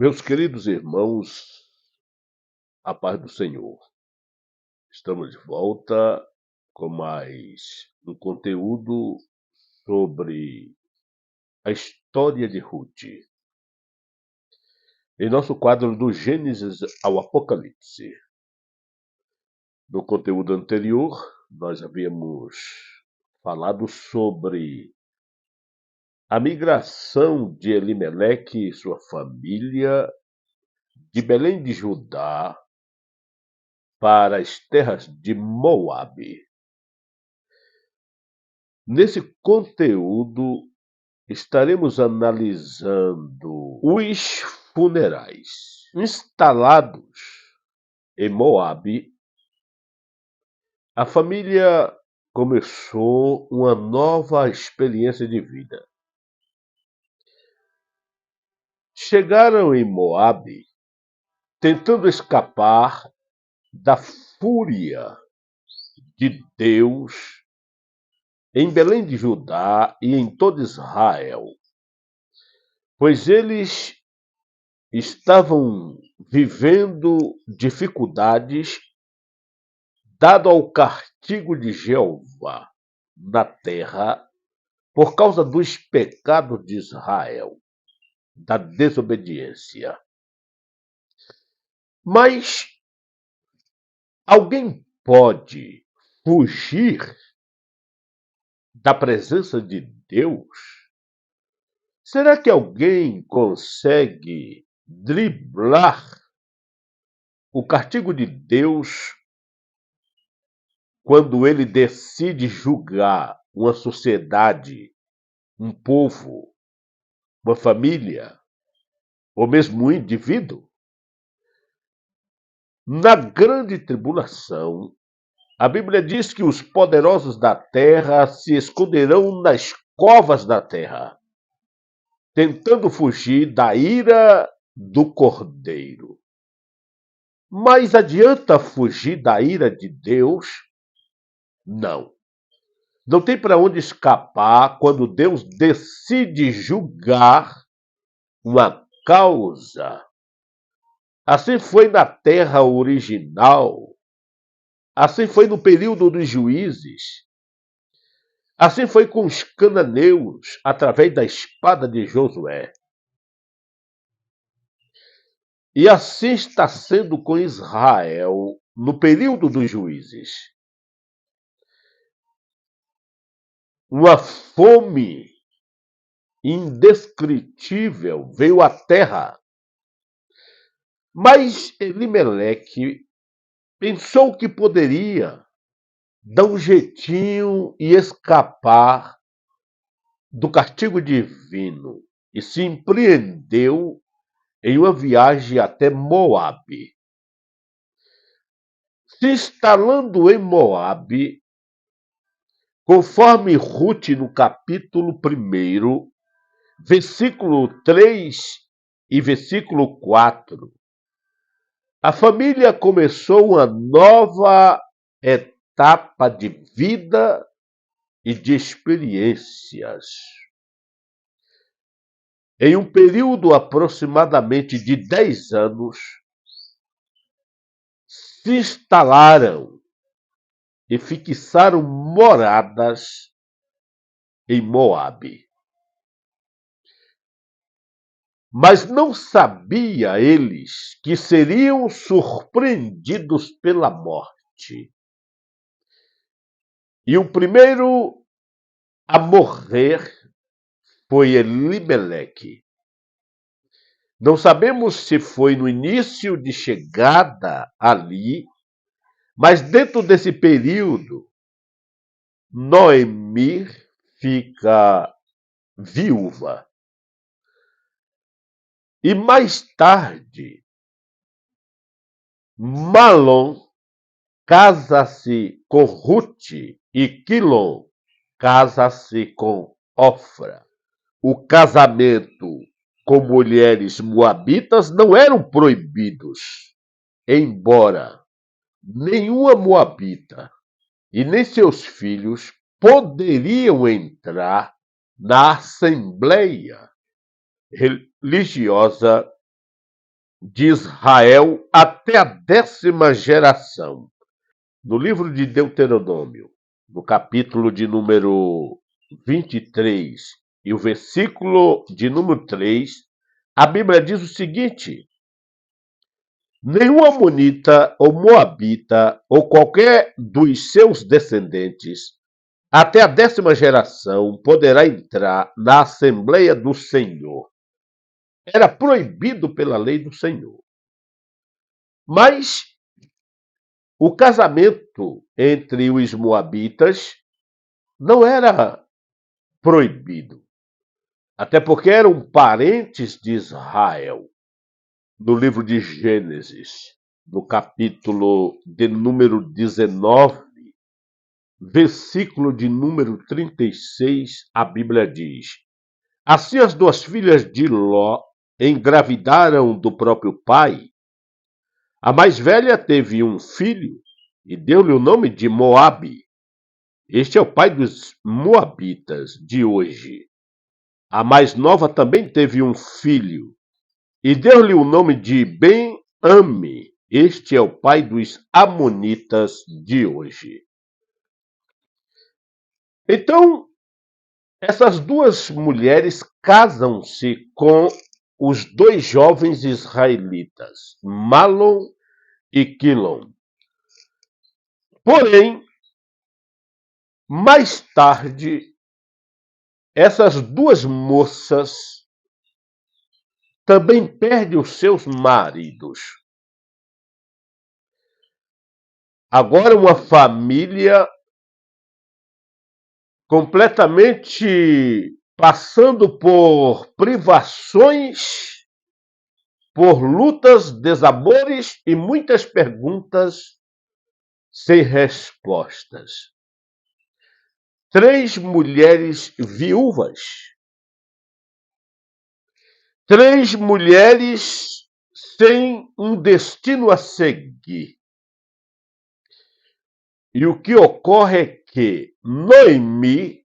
Meus queridos irmãos, a paz do Senhor. Estamos de volta com mais um conteúdo sobre a história de Ruth. Em nosso quadro do Gênesis ao Apocalipse. No conteúdo anterior, nós havíamos falado sobre a migração de Elimeleque e sua família de Belém de Judá para as terras de Moabe. Nesse conteúdo, estaremos analisando os funerais instalados em Moabe. A família começou uma nova experiência de vida. Chegaram em Moabe tentando escapar da fúria de Deus em Belém de Judá e em todo Israel, pois eles estavam vivendo dificuldades dado ao castigo de Jeová na terra por causa dos pecados de Israel, da desobediência. Mas alguém pode fugir da presença de Deus? Será que alguém consegue driblar o castigo de Deus quando ele decide julgar uma sociedade, um povo, uma família, ou mesmo um indivíduo? Na grande tribulação, a Bíblia diz que os poderosos da terra se esconderão nas covas da terra, tentando fugir da ira do Cordeiro. Mas adianta fugir da ira de Deus? Não. Não tem para onde escapar quando Deus decide julgar uma causa. Assim foi na terra original. Assim foi no período dos juízes. Assim foi com os cananeus, através da espada de Josué. E assim está sendo com Israel no período dos juízes. Uma fome indescritível veio à terra. Mas Elimeleque pensou que poderia dar um jeitinho e escapar do castigo divino e se empreendeu em uma viagem até Moabe. Se instalando em Moabe, conforme Ruth no capítulo 1, versículo 3 e versículo 4, a família começou uma nova etapa de vida e de experiências. Em um período aproximadamente de 10 anos, se instalaram e fixaram moradas em Moabe. Mas não sabia eles que seriam surpreendidos pela morte. E o primeiro a morrer foi Elimeleque. Não sabemos se foi no início de chegada ali, mas dentro desse período, Noemi fica viúva. E mais tarde, Malom casa-se com Ruth e Quilom casa-se com Ofra. O casamento com mulheres moabitas não eram proibidos, embora nenhuma moabita e nem seus filhos poderiam entrar na assembleia religiosa de Israel até a 10ª geração. No livro de Deuteronômio, no capítulo de número 23 e o versículo de número 3, a Bíblia diz o seguinte: nenhum amonita ou moabita ou qualquer dos seus descendentes até a 10ª geração poderá entrar na Assembleia do Senhor. Era proibido pela lei do Senhor. Mas o casamento entre os moabitas não era proibido, até porque eram parentes de Israel. No livro de Gênesis, no capítulo de número 19, versículo de número 36, a Bíblia diz: assim as duas filhas de Ló engravidaram do próprio pai. A mais velha teve um filho e deu-lhe o nome de Moabe. Este é o pai dos moabitas de hoje. A mais nova também teve um filho e deu-lhe o nome de Ben-Ami. Este é o pai dos amonitas de hoje. Então, essas duas mulheres casam-se com os dois jovens israelitas, Malom e Quilom. Porém, mais tarde, essas duas moças também perdem os seus maridos. Agora uma família completamente passando por privações, por lutas, desamores e muitas perguntas sem respostas. 3 mulheres viúvas. 3 mulheres sem um destino a seguir. E o que ocorre é que Noemi,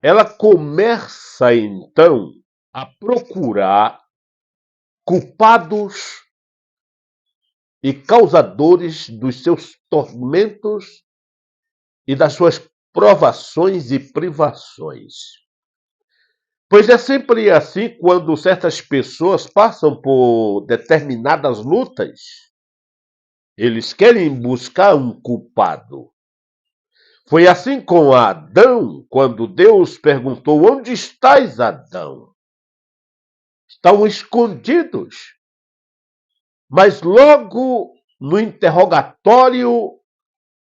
ela começa então a procurar culpados e causadores dos seus tormentos e das suas provações e privações. Pois é sempre assim quando certas pessoas passam por determinadas lutas. Eles querem buscar um culpado. Foi assim com Adão, quando Deus perguntou: onde estás, Adão? Estão escondidos. Mas logo no interrogatório,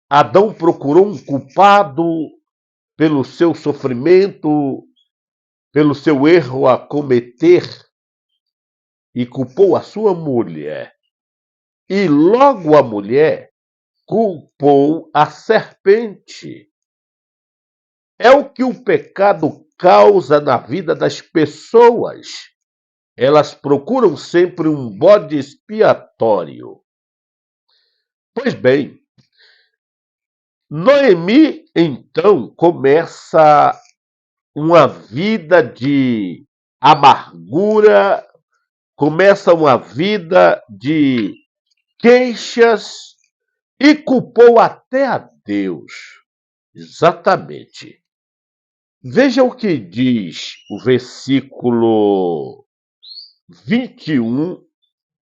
Adão procurou um culpado pelo seu sofrimento, pelo seu erro a cometer, e culpou a sua mulher. E logo a mulher culpou a serpente. É o que o pecado causa na vida das pessoas. Elas procuram sempre um bode expiatório. Pois bem, Noemi então começa uma vida de amargura, começa uma vida de queixas e culpou até a Deus. Exatamente. Veja o que diz o versículo 21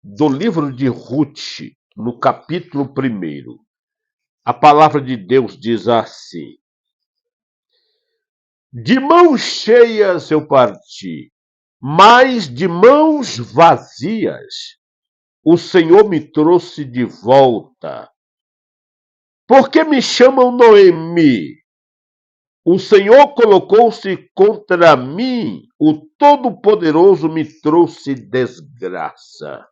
do livro de Ruth, no capítulo 1. A palavra de Deus diz assim: de mãos cheias eu parti, mas de mãos vazias o Senhor me trouxe de volta. Por que me chamam Noemi? O Senhor colocou-se contra mim, o Todo-Poderoso me trouxe desgraça.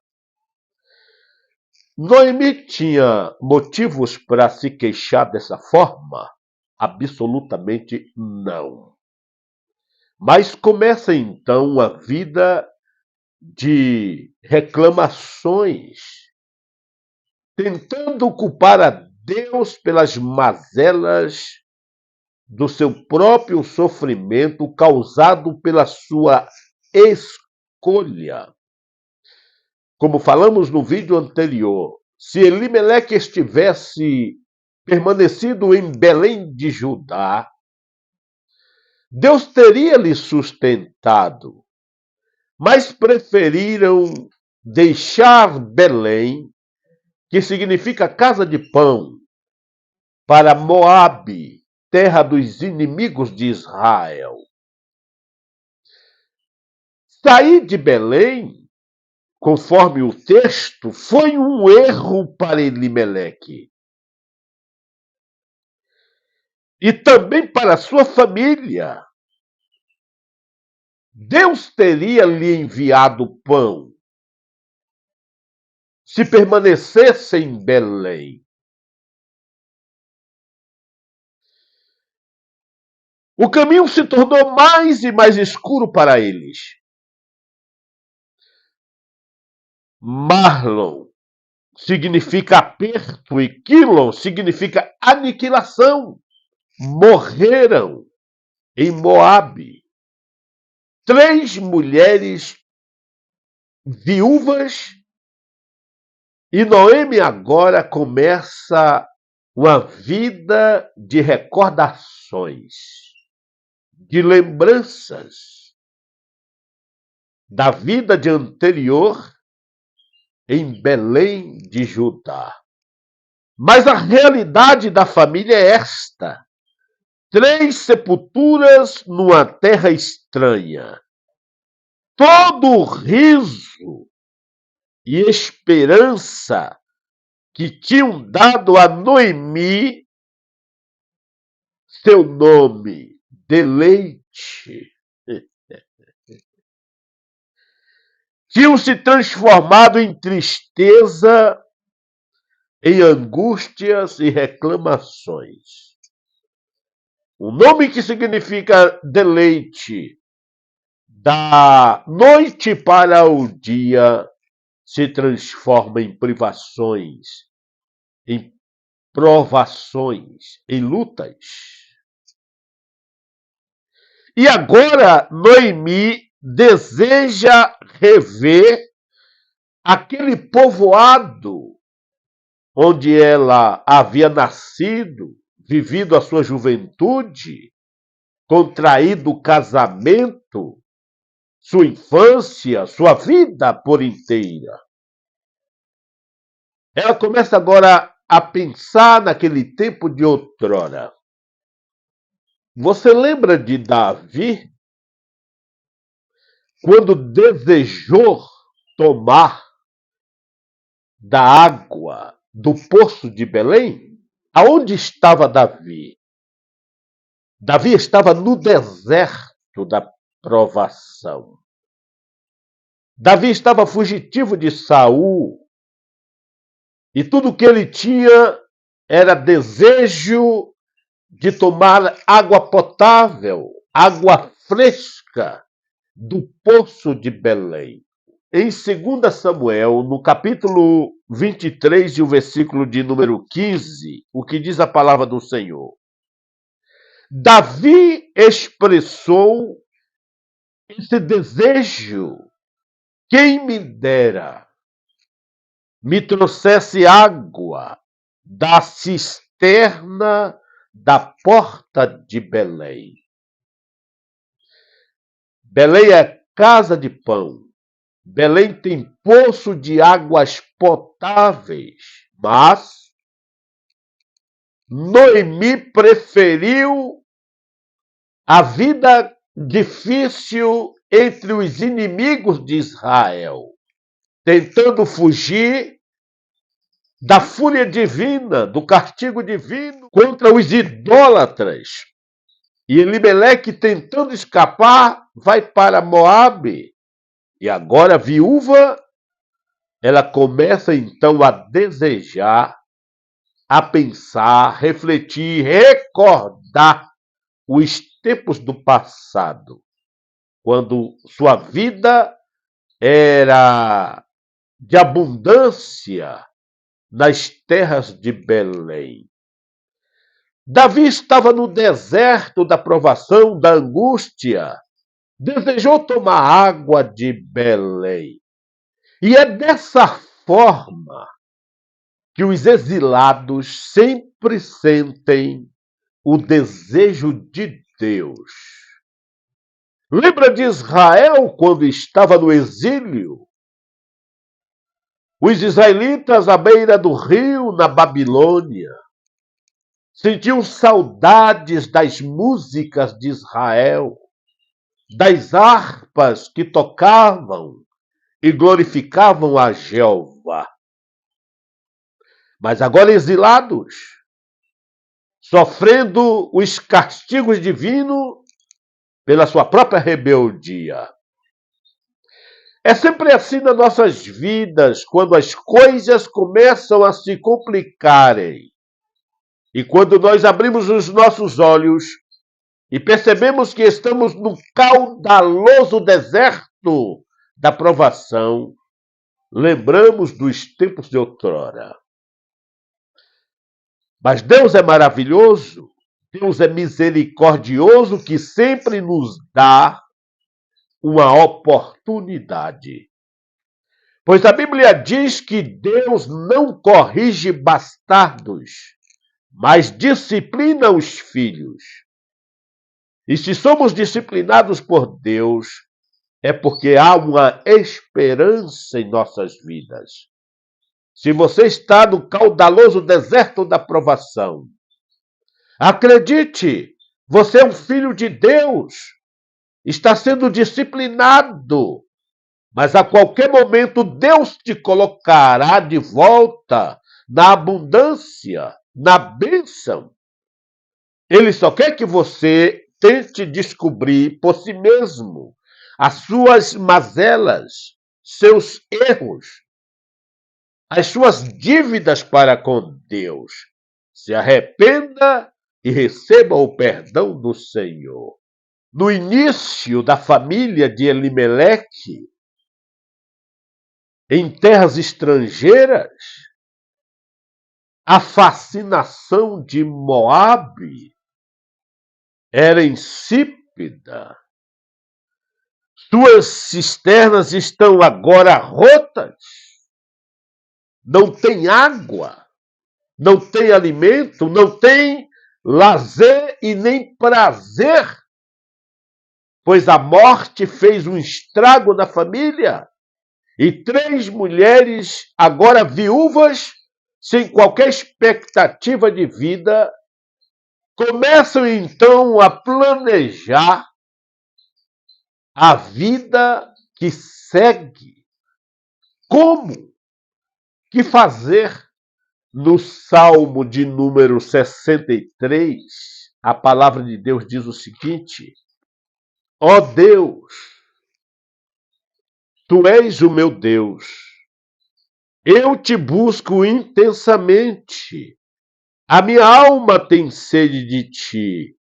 Noemi tinha motivos para se queixar dessa forma? Absolutamente não. Mas começa então uma vida de reclamações, tentando culpar a Deus pelas mazelas do seu próprio sofrimento causado pela sua escolha. como falamos no vídeo anterior, se Elimeleque estivesse permanecido em Belém de Judá, Deus teria lhe sustentado, mas preferiram deixar Belém, que significa casa de pão, para Moabe, terra dos inimigos de Israel. Sair de Belém, conforme o texto, foi um erro para Elimeleque. E também para sua família. Deus teria lhe enviado pão se permanecesse em Belém. O caminho se tornou mais e mais escuro para eles. Marlon significa aperto e Quilon significa aniquilação. Morreram em Moabe 3 mulheres viúvas e Noemi agora começa uma vida de recordações, de lembranças da vida de anterior em Belém de Judá. Mas a realidade da família é esta: 3 sepulturas numa terra estranha. Todo o riso e esperança que tinham dado a Noemi seu nome, deleite, tinham se transformado em tristeza, em angústias e reclamações. O nome que significa deleite, da noite para o dia, se transforma em privações, em provações, em lutas. E agora Noemi deseja rever aquele povoado onde ela havia nascido, vivido a sua juventude, contraído o casamento, sua infância, sua vida por inteira. Ela começa agora a pensar naquele tempo de outrora. Você lembra de Davi, quando desejou tomar da água do poço de Belém? Aonde estava Davi? Davi estava no deserto da provação. Davi estava fugitivo de Saul. E tudo que ele tinha era desejo de tomar água potável, água fresca do poço de Belém. Em 2 Samuel, no capítulo 23 e o versículo de número 15, o que diz a palavra do Senhor? Davi expressou esse desejo. Quem me dera me trouxesse água da cisterna da porta de Belém. Belém é casa de pão. Belém tem poço de águas potáveis, mas Noemi preferiu a vida difícil entre os inimigos de Israel, tentando fugir da fúria divina, do castigo divino contra os idólatras. E Elimeleque, tentando escapar, vai para Moabe. E agora, viúva, ela começa então a desejar, a pensar, refletir, recordar os tempos do passado, quando sua vida era de abundância nas terras de Belém. Davi estava no deserto da provação, da angústia. Desejou tomar água de Belém. E é dessa forma que os exilados sempre sentem o desejo de Deus. Lembra de Israel quando estava no exílio? Os israelitas à beira do rio, na Babilônia, sentiam saudades das músicas de Israel, das harpas que tocavam e glorificavam a Jeová. Mas agora exilados, sofrendo os castigos divinos pela sua própria rebeldia. É sempre assim nas nossas vidas, quando as coisas começam a se complicarem. E quando nós abrimos os nossos olhos e percebemos que estamos no caudaloso deserto da provação, lembramos dos tempos de outrora. Mas Deus é maravilhoso, Deus é misericordioso, que sempre nos dá uma oportunidade. Pois a Bíblia diz que Deus não corrige bastardos, mas disciplina os filhos. E se somos disciplinados por Deus, é porque há uma esperança em nossas vidas. Se você está no caudaloso deserto da provação, acredite, você é um filho de Deus, está sendo disciplinado, mas a qualquer momento Deus te colocará de volta na abundância, na bênção. Ele só quer que você tente descobrir por si mesmo as suas mazelas, seus erros, as suas dívidas para com Deus. Se arrependa e receba o perdão do Senhor. No início da família de Elimeleque, em terras estrangeiras, a fascinação de Moabe era insípida. Suas cisternas estão agora rotas. Não tem água, não tem alimento, não tem lazer e nem prazer, pois a morte fez um estrago na família e 3 mulheres, agora viúvas, sem qualquer expectativa de vida, começam então a planejar a vida que segue. Como? Que fazer? No Salmo de número 63, a palavra de Deus diz o seguinte: ó Deus, tu és o meu Deus, eu te busco intensamente, a minha alma tem sede de ti,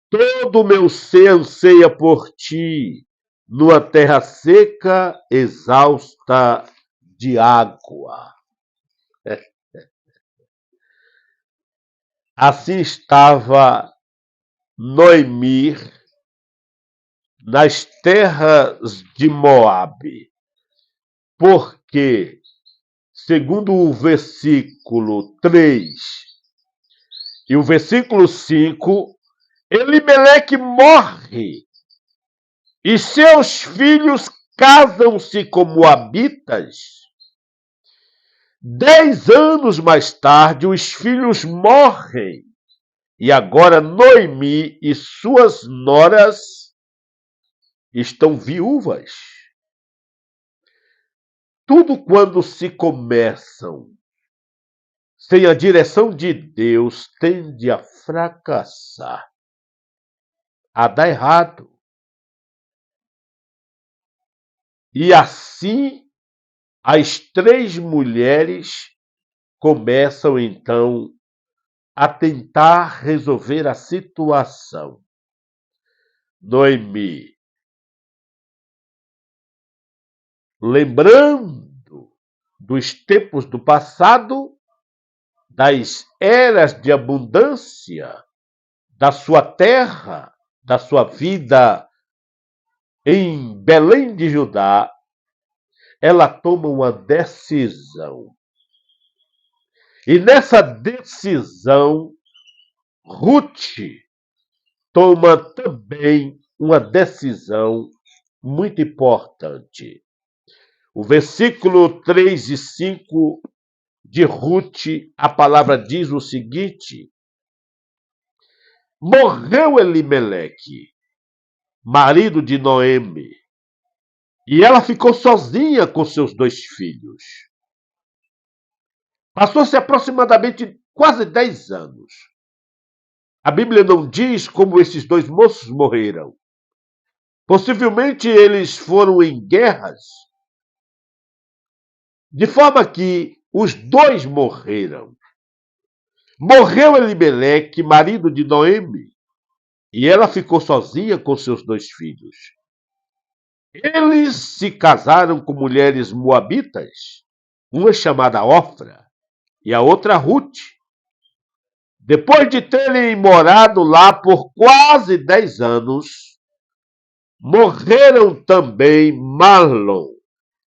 todo o meu ser anseia por ti, numa terra seca, exausta de água. Assim estava Noemi nas terras de Moabe, porque, segundo o versículo 3 e o versículo 5, Elimeleque morre e seus filhos casam-se com moabitas. 10 anos mais tarde, os filhos morrem. E agora Noemi e suas noras estão viúvas. Tudo quando se começam sem a direção de Deus tende a fracassar, a dar errado. E assim as 3 mulheres começam então a tentar resolver a situação. Noemi, lembrando dos tempos do passado, das eras de abundância, da sua terra, da sua vida em Belém de Judá, ela toma uma decisão. E nessa decisão, Ruth toma também uma decisão muito importante. O versículo 3 e 5 de Ruth, a palavra diz o seguinte: morreu Elimeleque, marido de Noemi, e ela ficou sozinha com seus 2 filhos. Passou-se aproximadamente quase 10 anos. A Bíblia não diz como esses 2 moços morreram. Possivelmente eles foram em guerras, de forma que os 2 morreram. Morreu Elimeleque, marido de Noemi, e ela ficou sozinha com seus 2 filhos. Eles se casaram com mulheres moabitas, uma chamada Ofra e a outra Ruth. Depois de terem morado lá por quase 10 anos, morreram também Mahlon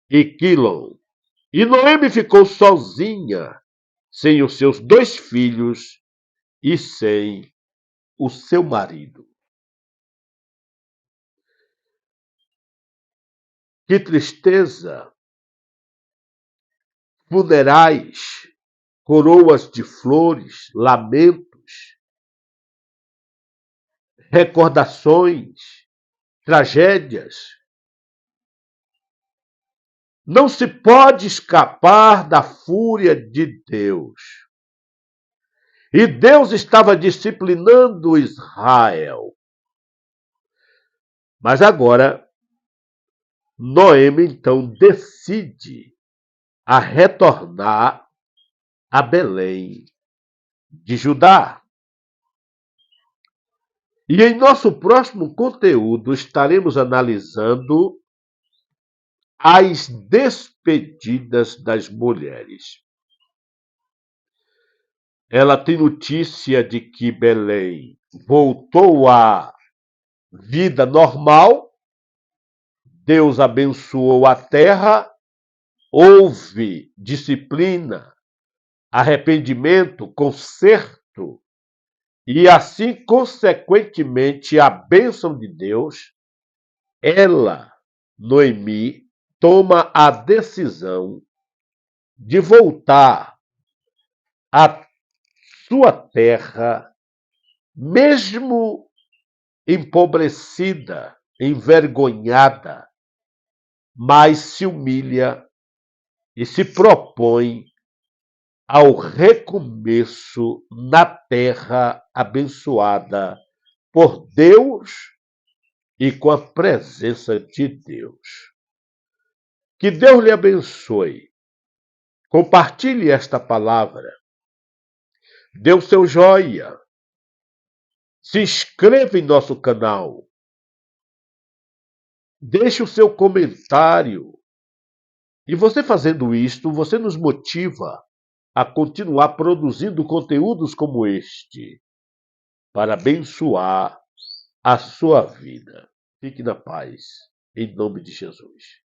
e Quilon. E Noemi ficou sozinha, sem os seus 2 filhos e sem o seu marido. Que tristeza! Funerais, coroas de flores, lamentos, recordações, tragédias. Não se pode escapar da fúria de Deus. E Deus estava disciplinando Israel. Mas agora, Noemi então decide a retornar a Belém de Judá. E em nosso próximo conteúdo estaremos analisando as despedidas das mulheres. Ela tem notícia de que Belém voltou à vida normal, Deus abençoou a terra, houve disciplina, arrependimento, conserto, e assim, consequentemente, a bênção de Deus, ela, Noemi, toma a decisão de voltar à sua terra, mesmo empobrecida, envergonhada, mas se humilha e se propõe ao recomeço na terra abençoada por Deus e com a presença de Deus. Que Deus lhe abençoe. Compartilhe esta palavra. Dê o seu joia. Se inscreva em nosso canal. Deixe o seu comentário. E você fazendo isto, você nos motiva a continuar produzindo conteúdos como este, para abençoar a sua vida. Fique na paz, em nome de Jesus.